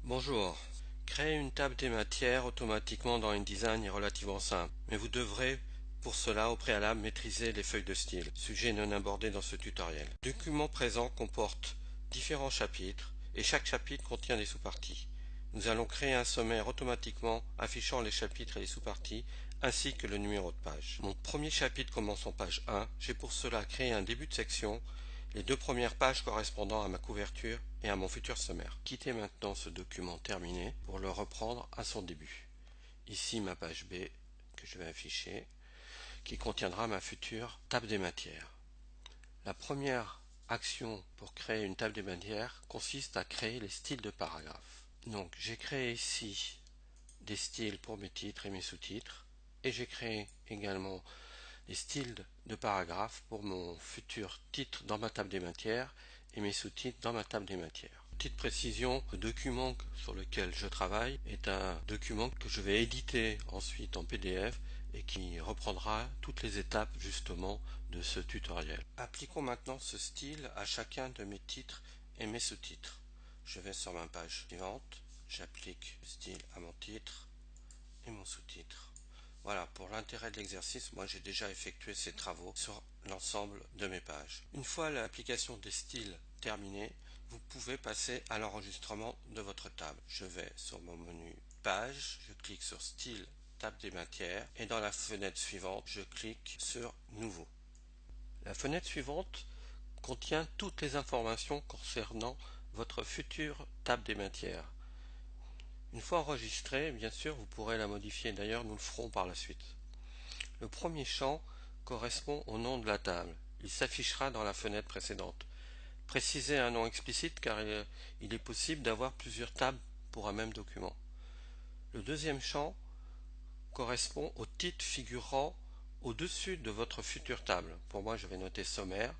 Bonjour. Créer une table des matières automatiquement dans InDesign est relativement simple, mais vous devrez pour cela au préalable maîtriser les feuilles de style, sujet non abordé dans ce tutoriel. Le document présent comporte différents chapitres et chaque chapitre contient des sous-parties. Nous allons créer un sommaire automatiquement affichant les chapitres et les sous-parties ainsi que le numéro de page. Mon premier chapitre commence en page 1. J'ai pour cela créé un début de section, les deux premières pages correspondant à ma couverture et à mon futur sommaire. Quittez maintenant ce document terminé pour le reprendre à son début. Ici ma page B que je vais afficher, qui contiendra ma future table des matières. La première action pour créer une table des matières consiste à créer les styles de paragraphes. Donc j'ai créé ici des styles pour mes titres et mes sous-titres, et j'ai créé également les styles de paragraphes pour mon futur titre dans ma table des matières et mes sous-titres dans ma table des matières. Petite précision, le document sur lequel je travaille est un document que je vais éditer ensuite en PDF et qui reprendra toutes les étapes justement de ce tutoriel. Appliquons maintenant ce style à chacun de mes titres et mes sous-titres. Je vais sur ma page suivante, j'applique le style à mon titre et mon sous-titre. Voilà, pour l'intérêt de l'exercice, moi j'ai déjà effectué ces travaux sur l'ensemble de mes pages. Une fois l'application des styles terminée, vous pouvez passer à l'enregistrement de votre table. Je vais sur mon menu page, je clique sur style, table des matières et dans la fenêtre suivante, je clique sur nouveau. La fenêtre suivante contient toutes les informations concernant votre future table des matières. Une fois enregistrée, bien sûr, vous pourrez la modifier. D'ailleurs, nous le ferons par la suite. Le premier champ correspond au nom de la table. Il s'affichera dans la fenêtre précédente. Précisez un nom explicite car il est possible d'avoir plusieurs tables pour un même document. Le deuxième champ correspond au titre figurant au-dessus de votre future table. Pour moi, je vais noter sommaire,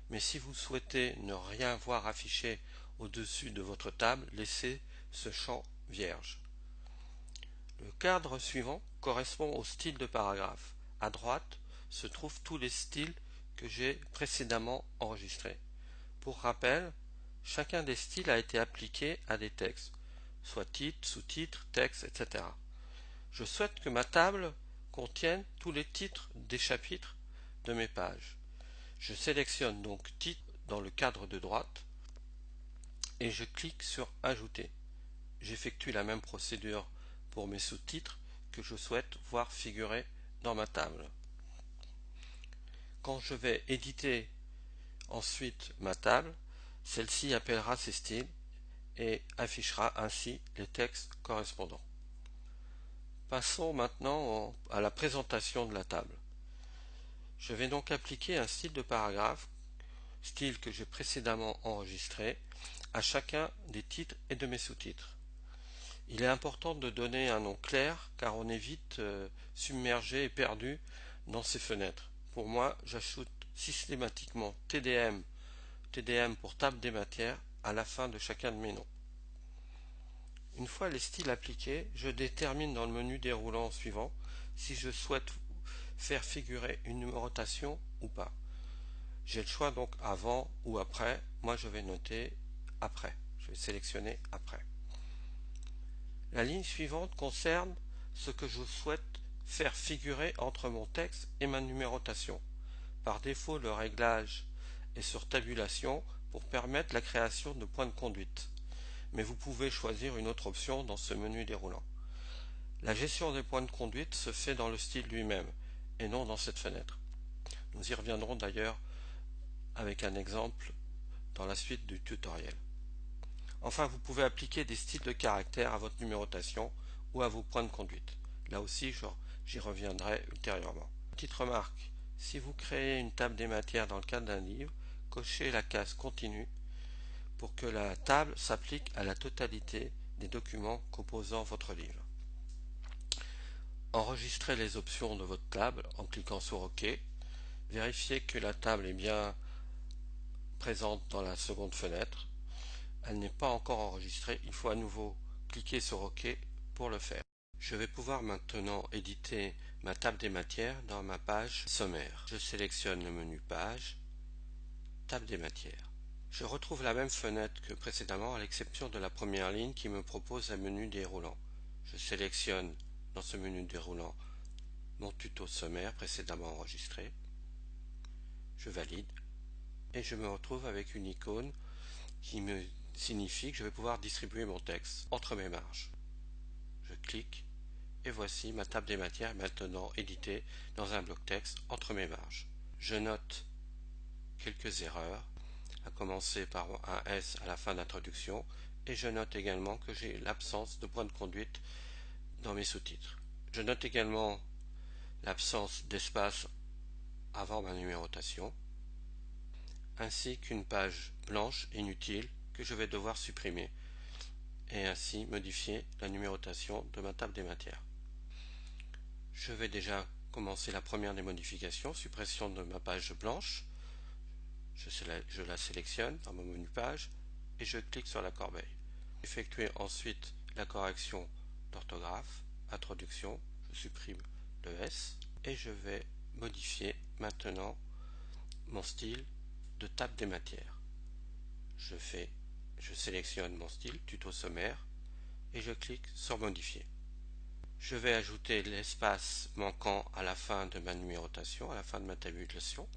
mais si vous souhaitez ne rien voir affiché au-dessus de votre table, laissez ce champ vierge. Le cadre suivant correspond au style de paragraphe. À droite se trouvent tous les styles que j'ai précédemment enregistrés. Pour rappel, chacun des styles a été appliqué à des textes, soit titre, sous-titre, texte, etc. Je souhaite que ma table contienne tous les titres des chapitres de mes pages. Je sélectionne donc titre dans le cadre de droite et je clique sur ajouter. J'effectue la même procédure pour mes sous-titres que je souhaite voir figurer dans ma table. Quand je vais éditer ensuite ma table, celle-ci appellera ces styles et affichera ainsi les textes correspondants. Passons maintenant à la présentation de la table. Je vais donc appliquer un style de paragraphe, style que j'ai précédemment enregistré, à chacun des titres et de mes sous-titres. Il est important de donner un nom clair car on est vite submergé et perdu dans ces fenêtres. Pour moi, j'ajoute systématiquement TDM pour table des matières à la fin de chacun de mes noms. Une fois les styles appliqués, je détermine dans le menu déroulant suivant si je souhaite faire figurer une numérotation ou pas. J'ai le choix donc avant ou après. Moi je vais noter après. Je vais sélectionner après. La ligne suivante concerne ce que je souhaite faire figurer entre mon texte et ma numérotation. Par défaut, le réglage est sur tabulation pour permettre la création de points de conduite. Mais vous pouvez choisir une autre option dans ce menu déroulant. La gestion des points de conduite se fait dans le style lui-même et non dans cette fenêtre. Nous y reviendrons d'ailleurs avec un exemple dans la suite du tutoriel. Enfin, vous pouvez appliquer des styles de caractères à votre numérotation ou à vos points de conduite. Là aussi, j'y reviendrai ultérieurement. Petite remarque, si vous créez une table des matières dans le cadre d'un livre, cochez la case continue pour que la table s'applique à la totalité des documents composant votre livre. Enregistrez les options de votre table en cliquant sur OK. Vérifiez que la table est bien présente dans la seconde fenêtre. Elle n'est pas encore enregistrée, il faut à nouveau cliquer sur OK pour le faire. Je vais pouvoir maintenant éditer ma table des matières dans ma page sommaire. Je sélectionne le menu page, table des matières. Je retrouve la même fenêtre que précédemment à l'exception de la première ligne qui me propose un menu déroulant. Je sélectionne dans ce menu déroulant mon tuto sommaire précédemment enregistré. Je valide et je me retrouve avec une icône qui me signifie que je vais pouvoir distribuer mon texte entre mes marges. Je clique et voici ma table des matières maintenant éditée dans un bloc texte entre mes marges. Je note quelques erreurs, à commencer par un S à la fin d'introduction, et je note également que j'ai l'absence de point de conduite dans mes sous-titres. Je note également l'absence d'espace avant ma numérotation, ainsi qu'une page blanche inutile que je vais devoir supprimer, et ainsi modifier la numérotation de ma table des matières. Je vais déjà commencer la première des modifications, suppression de ma page blanche. Je la sélectionne dans mon menu page et je clique sur la corbeille. Effectuer ensuite la correction d'orthographe, introduction, je supprime le S et je vais modifier maintenant mon style de table des matières. Je sélectionne mon style, tuto sommaire, et je clique sur modifier. Je vais ajouter l'espace manquant à la fin de ma numérotation, à la fin de ma tabulation.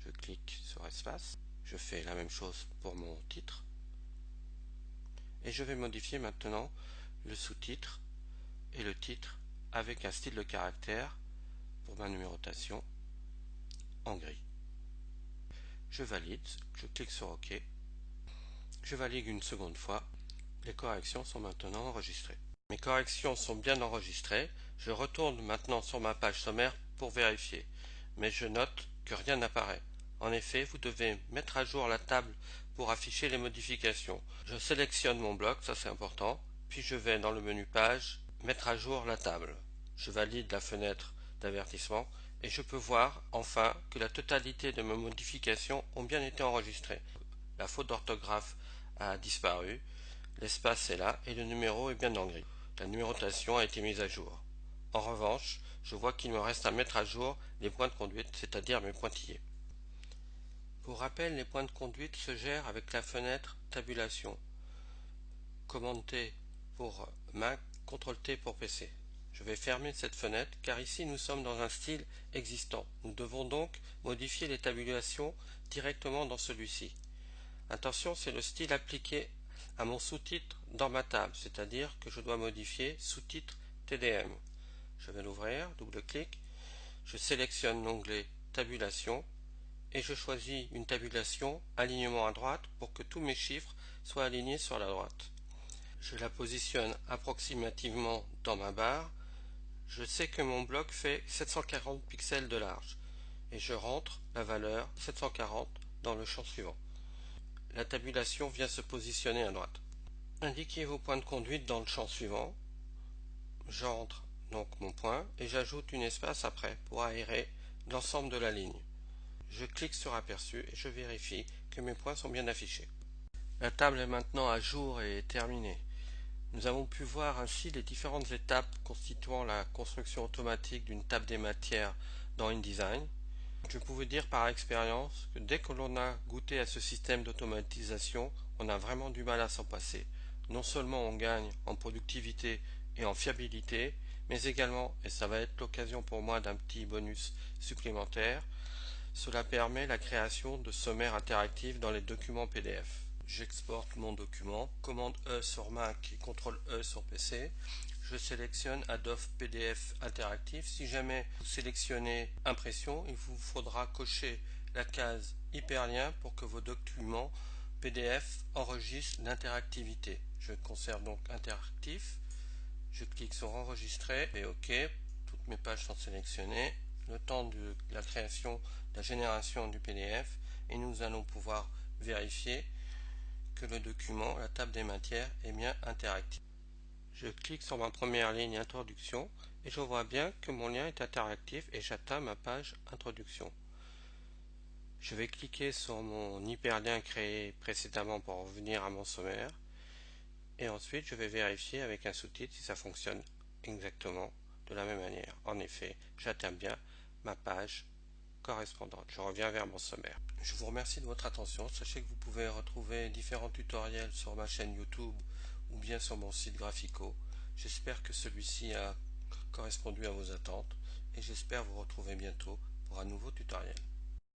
Je clique sur espace. Je fais la même chose pour mon titre. Et je vais modifier maintenant le sous-titre et le titre avec un style de caractère pour ma numérotation en gris. Je valide, je clique sur OK. Je valide une seconde fois. Les corrections sont maintenant enregistrées. Mes corrections sont bien enregistrées. Je retourne maintenant sur ma page sommaire pour vérifier. Mais je note que rien n'apparaît. En effet, vous devez mettre à jour la table pour afficher les modifications. Je sélectionne mon bloc, ça c'est important, puis je vais dans le menu page, mettre à jour la table. Je valide la fenêtre d'avertissement et je peux voir enfin que la totalité de mes modifications ont bien été enregistrées. La faute d'orthographe a disparu, l'espace est là et le numéro est bien en gris. La numérotation a été mise à jour. En revanche, je vois qu'il me reste à mettre à jour les points de conduite, c'est-à-dire mes pointillés. Pour rappel, les points de conduite se gèrent avec la fenêtre Tabulation. Commande T pour Mac, CTRL T pour PC. Je vais fermer cette fenêtre car ici nous sommes dans un style existant. Nous devons donc modifier les tabulations directement dans celui-ci. Attention, c'est le style appliqué à mon sous-titre dans ma table, c'est-à-dire que je dois modifier sous-titre TDM. Je vais l'ouvrir, double-clic, je sélectionne l'onglet Tabulation et je choisis une tabulation alignement à droite pour que tous mes chiffres soient alignés sur la droite. Je la positionne approximativement dans ma barre. Je sais que mon bloc fait 740 pixels de large et je rentre la valeur 740 dans le champ suivant. La tabulation vient se positionner à droite. Indiquez vos points de conduite dans le champ suivant. J'entre donc mon point et j'ajoute une espace après pour aérer l'ensemble de la ligne. Je clique sur aperçu et je vérifie que mes points sont bien affichés. La table est maintenant à jour et terminée. Nous avons pu voir ainsi les différentes étapes constituant la construction automatique d'une table des matières dans InDesign. Je pouvais dire par expérience que dès que l'on a goûté à ce système d'automatisation, on a vraiment du mal à s'en passer. Non seulement on gagne en productivité et en fiabilité, mais également, et ça va être l'occasion pour moi d'un petit bonus supplémentaire, cela permet la création de sommaires interactifs dans les documents PDF. J'exporte mon document, commande E sur Mac et CTRL E sur PC. Je sélectionne Adobe PDF interactif. Si jamais vous sélectionnez impression, il vous faudra cocher la case hyperlien pour que vos documents PDF enregistrent l'interactivité. Je conserve donc interactif. Je clique sur enregistrer et OK. Toutes mes pages sont sélectionnées. Le temps de la création, de la génération du PDF et nous allons pouvoir vérifier que le document, la table des matières, est bien interactif. Je clique sur ma première ligne introduction et je vois bien que mon lien est interactif et j'atteins ma page introduction. Je vais cliquer sur mon hyperlien créé précédemment pour revenir à mon sommaire et ensuite je vais vérifier avec un sous-titre si ça fonctionne exactement de la même manière. En effet, j'atteins bien ma page correspondante. Je reviens vers mon sommaire. Je vous remercie de votre attention. Sachez que vous pouvez retrouver différents tutoriels sur ma chaîne YouTube ou bien sur mon site Graphico. J'espère que celui-ci a correspondu à vos attentes et j'espère vous retrouver bientôt pour un nouveau tutoriel.